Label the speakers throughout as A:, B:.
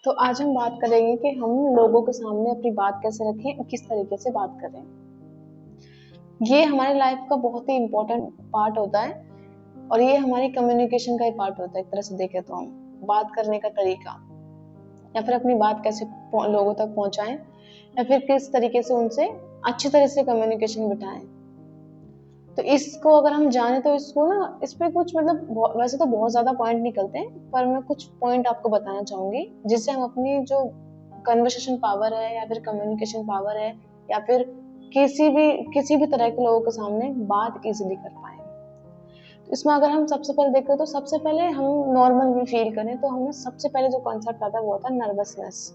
A: तो आज हम बात करेंगे कि हम लोगों के सामने अपनी बात कैसे रखें और किस तरीके से बात करें। ये हमारी लाइफ का बहुत ही इम्पोर्टेंट पार्ट होता है और ये हमारी कम्युनिकेशन का ही पार्ट होता है। एक तरह से देखें तो हम बात करने का तरीका या फिर अपनी बात कैसे लोगों तक पहुंचाएं या फिर किस तरीके से उनसे अच्छी तरह से कम्युनिकेशन बिठाएं। तो इसको अगर हम जाने तो इसको ना इस पे कुछ मतलब वैसे तो बहुत ज्यादा पॉइंट निकलते हैं, पर मैं कुछ पॉइंट आपको बताना चाहूंगी जिससे हम अपनी जो कन्वर्सेशन पावर है या फिर कम्युनिकेशन पावर है या फिर किसी भी तरह के लोगों के सामने बात इजीली कर पाए। तो इसमें अगर हम सबसे पहले देखें तो सबसे पहले हम नॉर्मल भी फील करें तो हमें सबसे पहले जो कॉन्सेप्ट आता है वो होता है नर्वसनेस।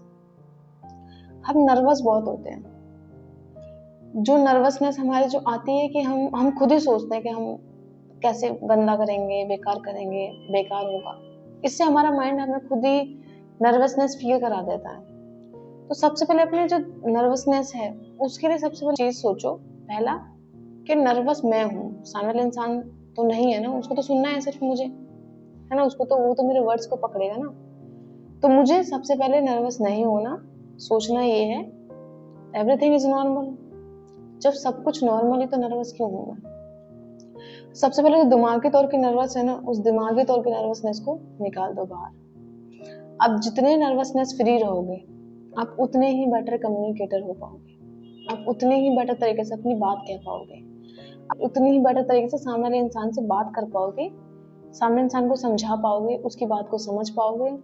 A: हम नर्वस बहुत होते हैं। जो नर्वसनेस हमारी जो आती है कि हम खुद ही सोचते हैं कि हम कैसे गंदा करेंगे, बेकार करेंगे, बेकार होगा। इससे हमारा माइंड हमें खुद ही नर्वसनेस फील करा देता है। तो सबसे पहले अपने जो नर्वसनेस है उसके लिए सबसे पहले चीज सोचो, पहला कि नर्वस मैं हूँ, सामने वाला इंसान तो नहीं है ना, उसको तो सुनना है सिर्फ मुझे, है ना, उसको तो वो तो मेरे वर्ड्स को पकड़ेगा ना। तो मुझे सबसे पहले नर्वस नहीं होना, सोचना ये है एवरीथिंग इज नॉर्मल। जब सब कुछ नॉर्मल है तो नर्वस क्यों हूँ मैं। सबसे पहले जो दिमागी तौर की नर्वस है ना, उस दिमागी तौर की नर्वसनेस को निकाल दो बाहर। आप जितने नर्वसनेस फ्री रहोगे आप उतने ही बेटर कम्युनिकेटर हो पाओगे, आप उतने ही बेटर तरीके से अपनी बात कह पाओगे, आप उतनी ही बेटर तरीके से सामने वाले इंसान से बात कर पाओगे, सामने इंसान को समझा पाओगे, उसकी बात को समझ पाओगे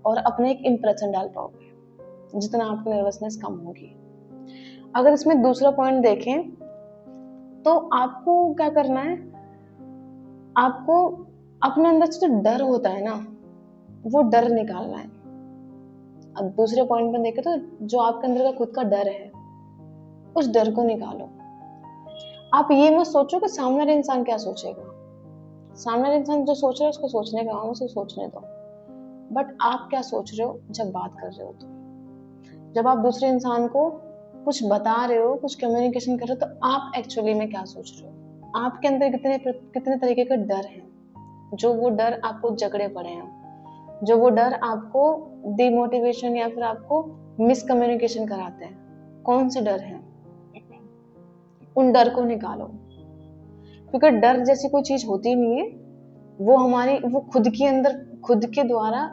A: और अपने एक इम्प्रेशन डाल पाओगे जितना आपकी नर्वसनेस कम होगी। अगर इसमें दूसरा पॉइंट देखें तो आपको क्या करना है, आपको अपने अंदर से जो डर होता है ना वो डर निकालना है। अब दूसरे पॉइंट में देखें तो जो आपके अंदर का खुद का डर है उस डर को निकालो। आप ये मत सोचो कि सामने वाला इंसान क्या सोचेगा, सामने वाला इंसान जो सोच रहा है उसको सोचने का, उसको सोचने दो। बट आप क्या सोच रहे हो जब बात कर रहे हो, तो जब आप दूसरे इंसान को कुछ बता रहे हो, कुछ कम्युनिकेशन कर रहे हो, तो आप एक्चुअली में क्या सोच रहे हो, आपके अंदर कितने तरीके का डर है, जो वो डर आपको जकड़े पड़े हैं, जो वो डर आपको डिमोटिवेशन या फिर आपको मिसकम्युनिकेशन कराते हैं, कौन से डर हैं, उन डर को निकालो। क्योंकि डर जैसी कोई चीज होती नहीं है, वो खुद के द्वारा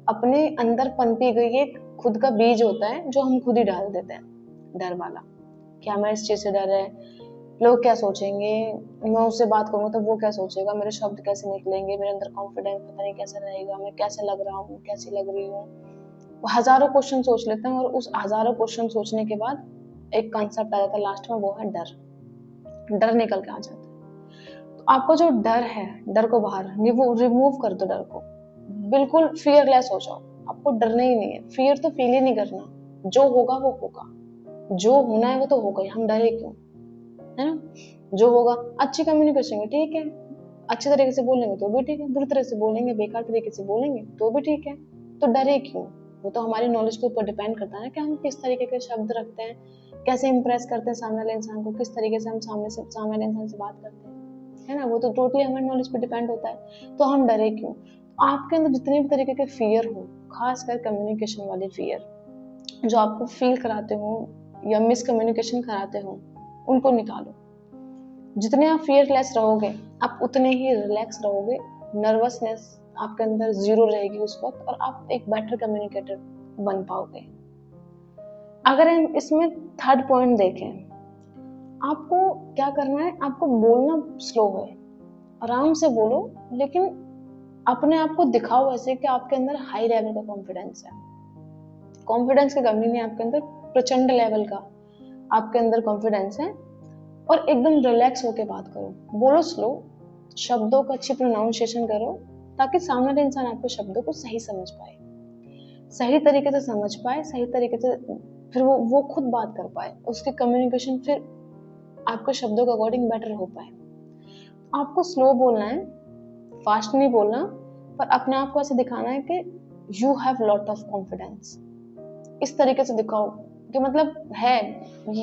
A: अपने अंदर पनपी गई एक खुद का बीज होता है जो हम खुद ही डाल देते हैं। डर वाला कि हमें इस चीज से डर है, लोग क्या सोचेंगे, मैं उससे बात करूंगा तो वो क्या सोचेगा, मेरे शब्द कैसे निकलेंगे, मेरे अंदर कॉन्फिडेंस पता नहीं कैसा रहेगा, मैं कैसे लग रहा हूँ, कैसी लग रही हूँ। वो हजारों क्वेश्चन सोच लेते हैं और उस हजारों क्वेश्चन सोचने के बाद एक कॉन्सेप्ट आ जाता है लास्ट में, वो है डर। डर निकल के आ जाता है। तो आपको जो डर है, डर को बाहर रिमूव कर दो, डर को बिल्कुल फियरलेस हो जाओ। आपको डरना ही नहीं है, फियर तो फील ही नहीं करना, जो होगा वो होगा, जो होना है वो तो होगा ही, हम डरे क्यों, है ना। जो होगा अच्छी कम्युनिकेशन ठीक है, अच्छे तरीके से बोलेंगे तो भी ठीक है, बुरी तरह से बोलेंगे, बेकार तरीके से बोलेंगे तो भी ठीक है। तो डरे क्यों, वो तो हमारी नॉलेज के ऊपर डिपेंड करता है कि हम किस तरीके के शब्द रखते हैं, कैसे इंप्रेस करते हैं सामने वाले इंसान को, किस तरीके से हम सामने वाले इंसान से बात करते हैं, है ना। वो तो टोटली हमारी नॉलेज पे डिपेंड होता है। तो हम डरे क्यों। आपके अंदर जितने भी तरीके के फियर हो, खासकर कम्युनिकेशन वाले फियर जो आपको फील कराते हो या मिसकम्युनिकेशन कराते हो, उनको निकालो। जितने आप फियरलेस रहोगे आप उतने ही रिलैक्स रहोगे, नर्वसनेस आपके अंदर जीरो रहेगी उस वक्त और आप एक बेटर कम्युनिकेटर बन पाओगे। अगर हम इसमें थर्ड पॉइंट देखें, आपको क्या करना है, आपको बोलना स्लो है, आराम से बोलो, लेकिन अपने आप को दिखाओ ऐसे कि आपके अंदर हाई लेवल का कॉन्फिडेंस है। कॉन्फिडेंस की कमी नहीं है आपके अंदर, प्रचंड लेवल का आपके अंदर कॉन्फिडेंस है। और एकदम रिलैक्स होके बात करो, बोलो स्लो, शब्दों का अच्छी प्रोनाउंसिएशन करो ताकि सामने वाले इंसान आपके शब्दों को सही समझ पाए, सही तरीके से समझ पाए, सही तरीके से फिर वो खुद बात कर पाए, उसकी कम्युनिकेशन फिर आपके शब्दों के अकॉर्डिंग बेटर हो पाए। आपको स्लो बोलना है, फास्ट नहीं बोलना, पर अपने आप को ऐसे दिखाना है कि you have lot of confidence. इस तरीके से दिखाओ कि मतलब है,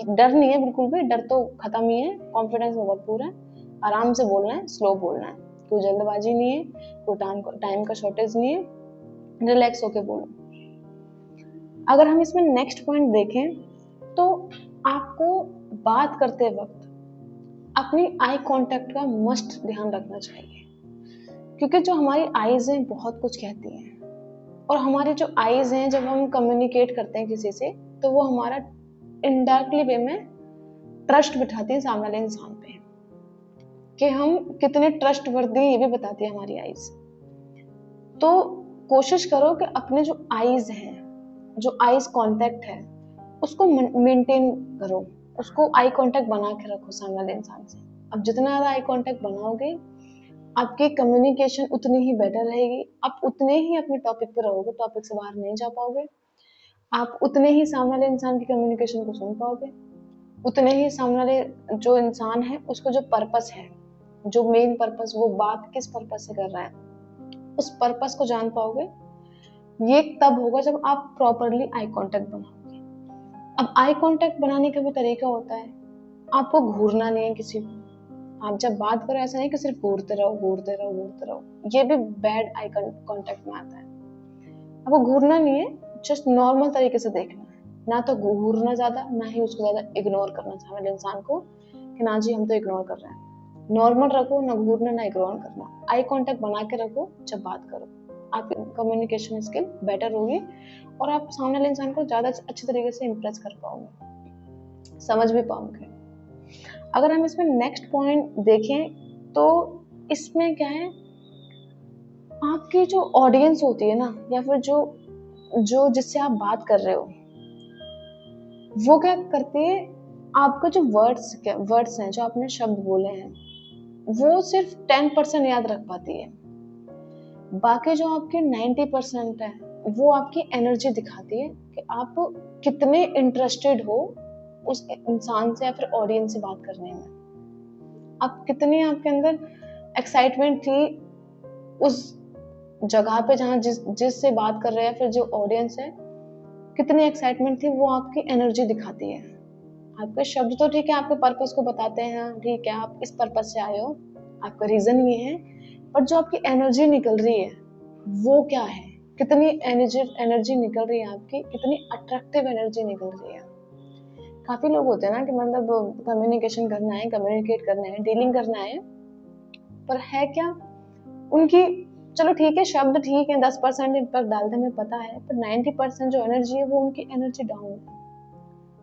A: डर नहीं है बिल्कुल भी, डर तो खत्म ही है, कॉन्फिडेंस में भरपूर है। आराम से बोलना है, स्लो बोलना है, कोई जल्दबाजी नहीं है, कोई टाइम का शॉर्टेज नहीं है, रिलैक्स होके बोलो। अगर हम इसमें नेक्स्ट पॉइंट देखें तो आपको बात करते वक्त अपनी आई कांटेक्ट का मस्ट ध्यान रखना चाहिए, क्योंकि जो हमारी आईज हैं बहुत कुछ कहती हैं, और हमारी जो आईज हैं जब हम कम्युनिकेट करते हैं किसी से तो वो हमारा इनडायरेक्टली वे में ट्रस्ट बिठाती हैं सामने वाले इंसान पे, कि हम कितने ट्रस्ट वर्दी हैं ये भी बताती है हमारी आईज। तो कोशिश करो कि अपने जो आईज हैं, जो आईज कांटेक्ट है, उसको मेंटेन करो, उसको आई कांटेक्ट बना के रखो सामने वाले इंसान से। अब जितना ज्यादा आई कांटेक्ट बनाओगे आपकी कम्युनिकेशन उतनी ही बेटर रहेगी, आप उतने ही अपने टॉपिक पे रहोगे, टॉपिक से बाहर नहीं जा पाओगे, आप उतने ही सामने वाले इंसान की कम्युनिकेशन को सुन पाओगे, उतने ही सामने वाले जो इंसान है उसको जो पर्पस है, जो मेन पर्पस, वो बात किस पर्पस से कर रहा है, उस पर्पस को जान पाओगे। ये तब होगा जब आप प्रॉपरली आई कांटेक्ट बनाओगे। अब आई कांटेक्ट बनाने का भी तरीका होता है, आपको घूरना नहीं है किसी को। आप जब बात करो ऐसा नहीं कि सिर्फ घूरते रहो घूरते रहो घूरते रहो, ये भी बैड आई कांटेक्ट में आता है। आपको घूरना नहीं है, जस्ट नॉर्मल तरीके से देखना है, ना तो घूरना ज्यादा, ना ही उसको ज्यादा इग्नोर करना सामने वाले इंसान को कि ना जी हम तो इग्नोर कर रहे हैं। नॉर्मल रखो, ना घूरना ना इग्नोर करना, आई कांटेक्ट बना के रखो जब बात करो, आपकी कम्युनिकेशन स्किल बेटर होगी और आप सामने वाले इंसान को ज्यादा अच्छे तरीके से इम्प्रेस कर पाओगे, समझ भी पाओगे। अगर हम इसमें नेक्स्ट पॉइंट देखें तो इसमें क्या है, आपकी जो ऑडियंस होती है ना, या फिर जो जो जिससे आप बात कर रहे हो, वो क्या करती है, आपका जो वर्ड्स हैं, जो आपने शब्द बोले हैं, वो सिर्फ 10% याद रख पाती है। बाकी जो आपके 90% है वो आपकी एनर्जी दिखाती है कि आप कितने इंटरेस्टेड हो उस इंसान से या फिर ऑडियंस से बात करने में। आप कितनी, आपके अंदर एक्साइटमेंट थी उस जगह पे जहाँ जिससे बात कर रहे हैं, फिर जो ऑडियंस है कितनी एक्साइटमेंट थी, वो आपकी एनर्जी दिखाती है। आपके शब्द तो ठीक है, आपके पर्पस को बताते हैं, ठीक है आप इस पर्पस से आए हो, आपका रीजन ये है, पर जो आपकी एनर्जी निकल रही है वो क्या है, कितनी एनर्जी निकल रही है आपकी, कितनी अट्रैक्टिव एनर्जी निकल रही है। काफी लोग होते हैं ना कि मतलब कम्युनिकेशन करना है, कम्युनिकेट करना है, डीलिंग करना है, पर है क्या उनकी, चलो ठीक है शब्द ठीक है 10% इम्पैक्ट डालते हमें पता है, पर 90% जो एनर्जी है वो उनकी एनर्जी डाउन है,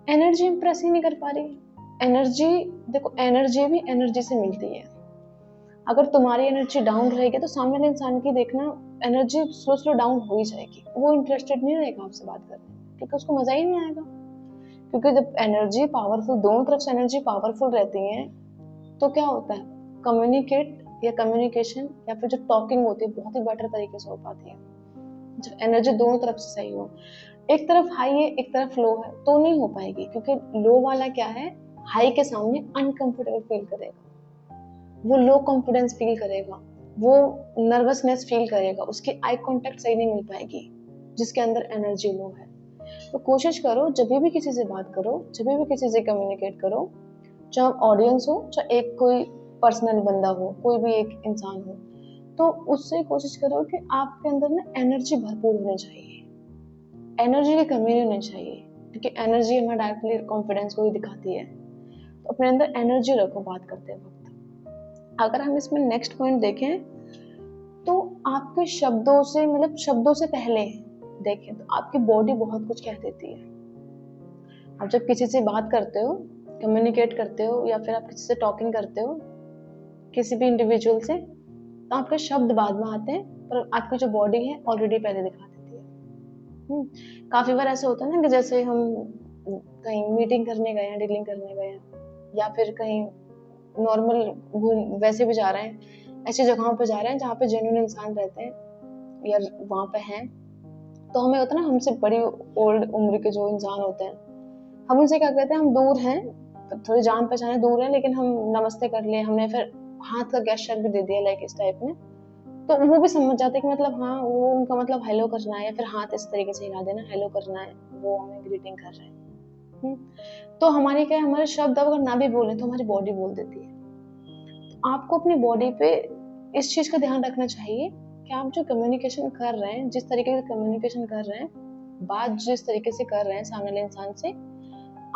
A: एनर्जी इंप्रेस ही नहीं कर पा रही। एनर्जी देखो, एनर्जी भी एनर्जी से मिलती है। अगर तुम्हारी एनर्जी डाउन रहेगी तो सामने वाले इंसान की देखना एनर्जी स्लो डाउन हो ही जाएगी, वो इंटरेस्टेड नहीं रहेगा आपसे बात करने, क्योंकि उसको मजा ही नहीं आएगा। क्योंकि जब एनर्जी पावरफुल, दोनों तरफ से एनर्जी पावरफुल रहती है तो क्या होता है, कम्युनिकेट या कम्युनिकेशन या फिर जो टॉकिंग होती है बहुत ही बेटर तरीके से हो पाती है। जब एनर्जी दोनों तरफ से सही हो, एक तरफ हाई है एक तरफ लो है तो नहीं हो पाएगी, क्योंकि लो वाला क्या है, हाई के सामने अनकंफर्टेबल फील करेगा, वो लो कॉन्फिडेंस फील करेगा, वो नर्वसनेस फील करेगा, उसकी आई कांटेक्ट सही नहीं मिल पाएगी जिसके अंदर एनर्जी लो है। तो कोशिश करो जब भी किसी से बात करो, जब भी किसी से कम्युनिकेट करो, चाहे ऑडियंस हो चाहे एक कोई पर्सनल बंदा हो, कोई भी एक इंसान हो, तो उससे कोशिश करो कि आपके अंदर ना एनर्जी भरपूर होनी चाहिए, एनर्जी की कमी नहीं होनी चाहिए, क्योंकि एनर्जी हमें डायरेक्टली कॉन्फिडेंस को ही दिखाती है। तो अपने अंदर एनर्जी रखो बात करते वक्त। अगर हम इसमें नेक्स्ट पॉइंट देखें तो आपके शब्दों से, मतलब शब्दों से पहले देखें तो आपकी बॉडी बहुत कुछ कह देती है। आप जब किसी से बात करते हो, कम्युनिकेट करते हो, या फिर आप किसी से टॉकिंग करते हो, किसी भी इंडिविजुअल से, तो आपके शब्द बाद में आते हैं पर आपकी जो बॉडी है ऑलरेडी पहले दिखा देती है। काफी बार ऐसा होता है ना कि जैसे हम कहीं मीटिंग करने गए हैं, डीलिंग करने गए हैं, या फिर कहीं नॉर्मल घूम वैसे भी जा रहे हैं, ऐसी जगहों पे जा रहे हैं जहाँ पे जेन्युइन इंसान रहते हैं या वहाँ पे हैं, तो हमें होता है ना, हमसे बड़ी ओल्ड उम्र के जो इंसान होते हैं, हम उनसे क्या कहते हैं, हम दूर हैं, थोड़ी जान पहचाने दूर हैं, लेकिन हम नमस्ते कर लिए, हमने फिर हाथ का गेस्चर भी दे दिया लाइक इस टाइप में, तो वो भी समझ जाते हैं कि मतलब हाँ वो उनका मतलब हेलो करना है, या फिर हाथ इस तरीके से हिला देना, हेलो करना है, वो हमें ग्रीटिंग कर रहे हैं। तो हमारी क्या है, हमारे शब्द अगर ना भी बोले तो हमारी बॉडी बोल देती है। तो आपको अपनी बॉडी पे इस चीज का ध्यान रखना चाहिए कि आप जो कम्युनिकेशन कर रहे हैं, जिस तरीके से कम्युनिकेशन कर रहे हैं, बात जिस तरीके से कर रहे हैं सामने वाले इंसान से,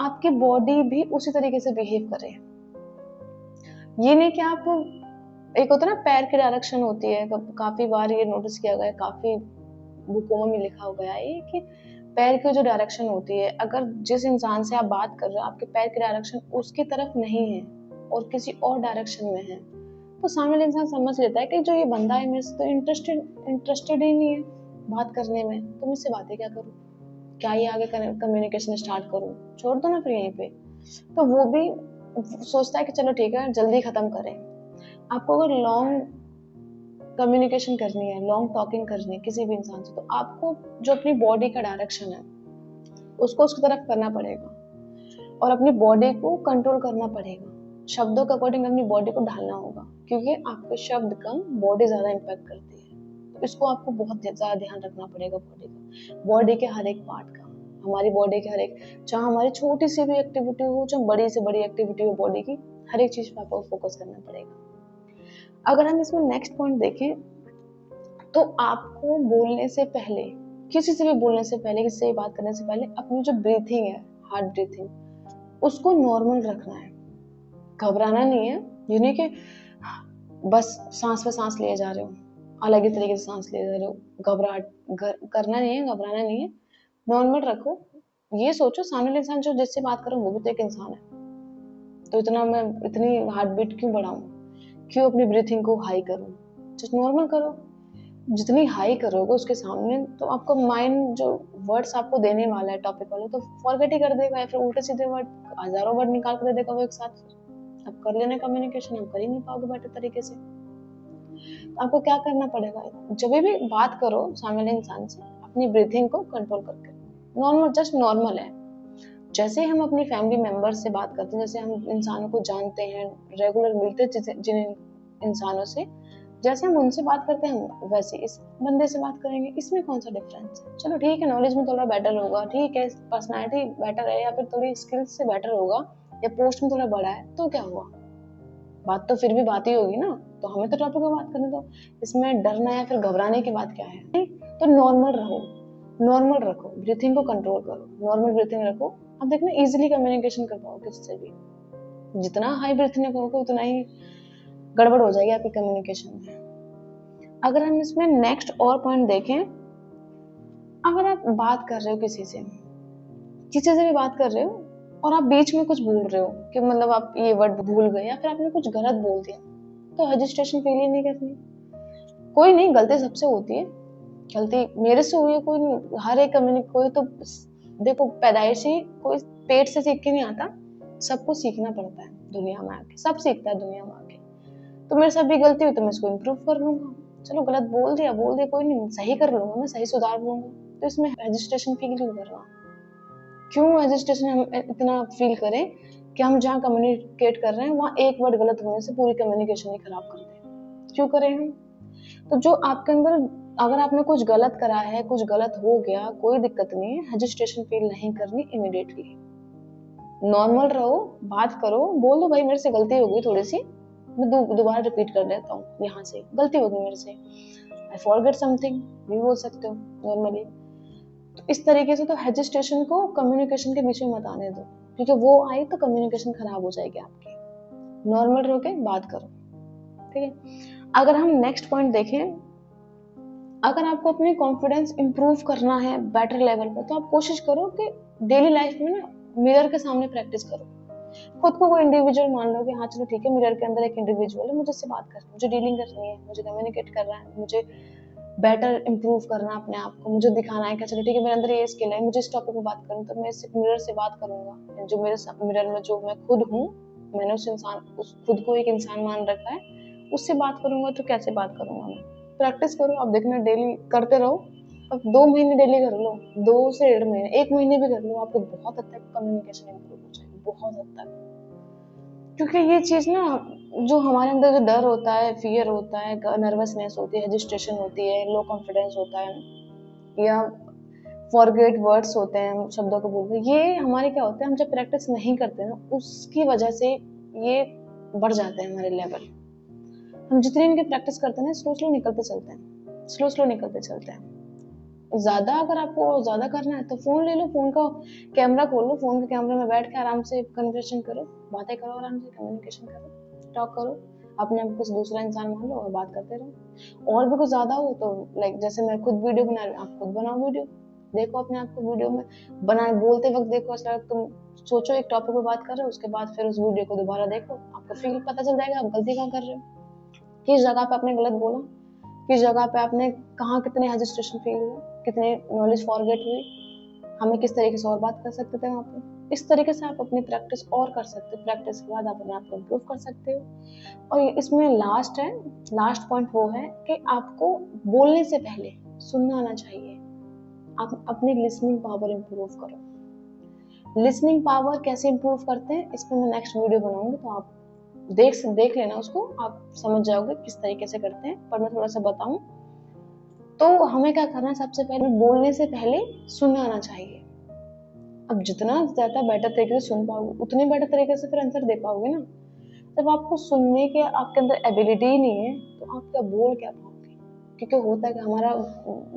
A: आपकी बॉडी भी उसी तरीके से बिहेव करे। ये नहीं कि आप, एक होता है ना पैर की डायरेक्शन होती है, काफी बार ये नोटिस किया गया है, काफी बुकों में लिखा गया है कि पैर की जो डायरेक्शन होती है, अगर जिस इंसान से आप बात कर रहे हो आपके पैर की डायरेक्शन उसकी तरफ नहीं है और किसी और डायरेक्शन में है, तो सामने वाला इंसान समझ लेता है कि जो ये बंदा है मेरे से तो इंटरेस्टेड ही नहीं है बात करने में, तो मैं इससे बातें क्या करूँ, क्या ये आगे कम्युनिकेशन स्टार्ट करूँ, छोड़ दो ना फिर यहीं पे। तो वो भी सोचता है कि चलो ठीक है जल्दी खत्म करें। आपको अगर लॉन्ग कम्युनिकेशन करनी है, लॉन्ग टॉकिंग करनी है किसी भी इंसान से, तो आपको जो अपनी बॉडी का डायरेक्शन है उसको उसकी तरफ करना पड़ेगा और अपनी बॉडी को कंट्रोल करना पड़ेगा। शब्दों के अकॉर्डिंग अपनी बॉडी को ढालना होगा, क्योंकि आपके शब्द कम, बॉडी ज्यादा इम्पैक्ट करती है। तो इसको आपको बहुत ज्यादा ध्यान रखना पड़ेगा बॉडी का, बॉडी के हर एक पार्ट का, हमारी बॉडी के हर एक, चाहे हमारी छोटी सी भी एक्टिविटी हो चाहे बड़ी से बड़ी एक्टिविटी हो, बॉडी की हर एक चीज पर आपको फोकस करना पड़ेगा। अगर हम इसमें नेक्स्ट पॉइंट देखें, तो आपको बोलने से पहले, किसी से भी बोलने से पहले, किसी से भी बात करने से पहले अपनी जो ब्रीथिंग है, हार्ट ब्रीथिंग, उसको नॉर्मल रखना है। घबराना नहीं है, ये नहीं कि बस सांस पे सांस लिए जा रहे हो, अलग ही तरीके से सांस लिए जा रहे हो, घबराहट करना नहीं है, घबराना नहीं है, नॉर्मल रखो। ये सोचो सामने वाला इंसान जो जिससे बात करो वो भी तो एक इंसान है, तो इतना मैं इतनी हार्ट बीट क्यों बढ़ाऊं, क्यों अपनी ब्रीथिंग को हाई करूं, जस्ट नॉर्मल करो। जितनी हाई करोगे उसके सामने, तो आपका माइंड जो वर्ड्स आपको देने वाला है टॉपिक वाले, तो फॉरगेट ही कर देगा, या फिर उल्टे सीधे वर्ड, हजारों वर्ड निकाल कर दे देगा वो एक साथ। आप कर लेना कम्युनिकेशन, आप कर ही नहीं पाओगे बेटर तरीके से। तो आपको क्या करना पड़ेगा, जब भी बात करो सामने वाले इंसान से, अपनी ब्रीथिंग को कंट्रोल करके, नॉर्मल, जस्ट नॉर्मल है, जैसे हम अपनी फैमिली मेंबर से बात करते हैं, जैसे हम इंसानों को जानते हैं, रेगुलर मिलते हैं जिन इंसानों से, जैसे हम उनसे बात करते हैं वैसे इस बंदे से बात करेंगे। इसमें कौन सा डिफरेंस है, चलो ठीक है नॉलेज में थोड़ा बेटर होगा, ठीक है पर्सनालिटी बेटर है, या फिर थोड़ी स्किल्स से बेटर होगा, या पोस्ट में थोड़ा बड़ा है, तो क्या हुआ, बात तो फिर भी बात ही होगी ना, तो हमें तो टॉपिक पे बात करने दो। इसमें डरना या फिर घबराने की बात क्या है, तो नॉर्मल रहो, नॉर्मल रखो, ब्रीथिंग को कंट्रोल करो, नॉर्मल ब्रीथिंग रखो। अब देखना इजीली कम्युनिकेशन कर पाओगे किससे भी। जितना हाई ब्रीथिंग करोगे उतना ही गड़बड़ हो जाएगी आपकी कम्युनिकेशन में। अगर हम इसमें नेक्स्ट और पॉइंट देखें, अगर आप बात कर रहे हो किसी से भी बात कर रहे हो और आप बीच में कुछ भूल रहे हो, कि मतलब आप ये वर्ड भूल गए या फिर आपने कुछ गलत बोल दिया, तो हेजिटेशन फील ही नहीं करनी। कोई नहीं, गलती सबसे होती है, गलती मेरे से हुई है, कोई नहीं, हर एक कोई तो देखो पैदाइशी कोई पेट से सीख के नहीं आता, सबको सीखना पड़ता है दुनिया में आके, सब सीखता है दुनिया में आके। तो मेरे साथ भी गलती हुई तो मैं इसको इम्प्रूव कर लूंगा, चलो गलत बोल दिया कोई नहीं, सही कर लूंगा, मैं सही सुधार लूंगा। तो इसमें हेजिटेशन फील क्यों करना, क्यों हेजिटेशन हम इतना फील करें कि हम जहाँ कम्युनिकेट कर रहे हैं वहाँ एक वर्ड गलत होने से पूरी कम्युनिकेशन ही खराब कर दे, क्यों करें हम। तो जो आपके अंदर, अगर आपने कुछ गलत करा है, कुछ गलत हो गया, कोई दिक्कत नहीं है, हेजिटेशन फील नहीं करनी इमीडिएटली, नॉर्मल रहो, बात करो, बोल दो भाई मेरे से गलती हो गई थोड़ी सी, मैं दोबारा रिपीट कर देता हूँ, यहाँ से गलती हो गई मेरे से, आई फॉरगेट समथिंग, भी बोल सकते हो नॉर्मली। तो इस तरीके से तो हेजिटेशन को कम्युनिकेशन के बीच में मत आने दो, क्योंकि वो आई तो कम्युनिकेशन खराब हो जाएगी आपकी। नॉर्मल रहो के बात करो, ठीक है। अगर हम नेक्स्ट पॉइंट देखें, अगर आपको अपनी कॉन्फिडेंस इंप्रूव करना है बेटर लेवल पर, तो आप कोशिश करो कि डेली लाइफ में ना मिरर के सामने प्रैक्टिस करो, खुद को कोई इंडिविजुअल मान लो कि हाँ चलो ठीक है, मिरर के अंदर एक इंडिविजुअल है, मुझे इससे बात करनी है, मुझे डीलिंग करनी है, मुझे कम्युनिकेट करना है, मुझे बेटर इंप्रूव करना अपने आप को, मुझे दिखाना है कि चलो ठीक है मेरे अंदर ये स्किल है, मुझे इस टॉपिक पे बात करनी, तो मैं इस मिरर से बात करूंगा, जो मेरे मिरर में जो मैं खुद हूँ, मैंने उस खुद को एक इंसान मान रखा है, उससे बात करूंगा, तो कैसे बात करूंगा मैं। प्रैक्टिस करो, अब देखना डेली करते रहो, अब 2 महीने डेली कर लो, 2 से 1.5 महीने, 1 महीने भी कर लो, आपको बहुत हद तक कम्युनिकेशन इंप्रूव हो जाएगी, बहुत हद तक। क्योंकि ये चीज ना, जो हमारे अंदर जो डर होता है, फियर होता है, नर्वसनेस होती है, हेजिटेशन होती है, लो कॉन्फिडेंस होता है, या फॉरगेट वर्ड्स होते हैं, शब्दों को भूल गए, ये हमारे क्या होते हैं, हम जब प्रैक्टिस नहीं करते ना, उसकी वजह से ये बढ़ जाते हैं हमारे लेवल। हम जितनी इनकी प्रैक्टिस करते हैं ना, स्लो स्लो निकलते चलते हैं, स्लो स्लो निकलते चलते हैं। ज्यादा अगर आपको ज्यादा करना है तो फोन ले लो, फोन का कैमरा खोलो, फोन के कैमरे में बैठ के आराम से कन्वर्सेशन करो, बातें करो, आराम से कम्युनिकेशन करो, टॉक करो, अपने आप को दूसरा इंसान मान लो और बात करते रहो। और भी कुछ ज्यादा हो तो लाइक जैसे मैं खुद वीडियो बना रही हूँ, आप खुद बनाओ वीडियो, देखो अपने आप को वीडियो में बनाए, बोलते वक्त देखो, ऐसा तुम सोचो एक टॉपिक पे बात कर रहे हो, उसके बाद फिर उस वीडियो को दोबारा देखो, आपको फील पता चल जाएगा आप गलती कहाँ कर रहे हो, किस जगह पे आपने गलत बोला, किस जगह पे आपने कहाँ कितने हेजिटेशन फील हुआ, कितने नॉलेज फॉरगेट हुई, हमें किस तरीके से और बात कर सकते थे वहाँ पे। इस तरीके से आप अपनी प्रैक्टिस और कर सकते हो, प्रैक्टिस के बाद आप अपने आप को इम्प्रूव कर सकते हो। और इसमें लास्ट है, लास्ट पॉइंट वो है कि आपको बोलने से पहले सुनना आना चाहिए। आप अपनी लिसनिंग पावर इम्प्रूव करो। लिसनिंग पावर कैसे इम्प्रूव करते हैं इस पर मैं नेक्स्ट वीडियो बनाऊंगी, तो आप देख लेना उसको, आप समझ जाओगे किस तरीके से करते हैं। पर मैं थोड़ा सा बताऊं तो हमें क्या करना है, सबसे पहले बोलने से पहले सुनना आना चाहिए। अब जितना ज्यादा बेटर तरीके से सुन पाओगे उतने बेटर तरीके से फिर आंसर दे पाओगे ना। जब आपको सुनने के आपके अंदर एबिलिटी ही नहीं है तो आप क्या बोल क्या पाओगे। क्योंकि होता है कि हमारा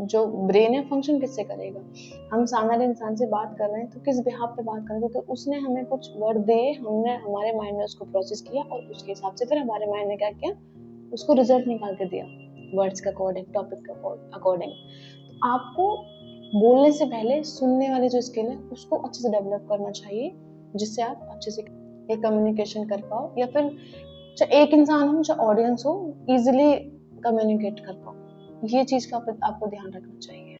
A: जो ब्रेन है फंक्शन किससे करेगा, हम सामने वाले इंसान से बात कर रहे हैं तो किस बिहाफ पे बात कर रहे हैं, क्योंकि उसने हमें कुछ वर्ड दिए, हमने हमारे माइंड में उसको प्रोसेस किया और उसके हिसाब से फिर हमारे माइंड ने क्या किया, उसको रिजल्ट निकाल के दिया वर्ड्स के अकॉर्डिंग, टॉपिक के अकॉर्डिंग। आपको बोलने से पहले सुनने वाली जो स्किल है उसको अच्छे से डेवलप करना चाहिए, जिससे आप अच्छे से कम्युनिकेशन कर पाओ, या फिर चाहे एक इंसान हो चाहे ऑडियंस हो, इजिली कम्युनिकेट कर पाओ। ये चीज का आपको ध्यान रखना चाहिए।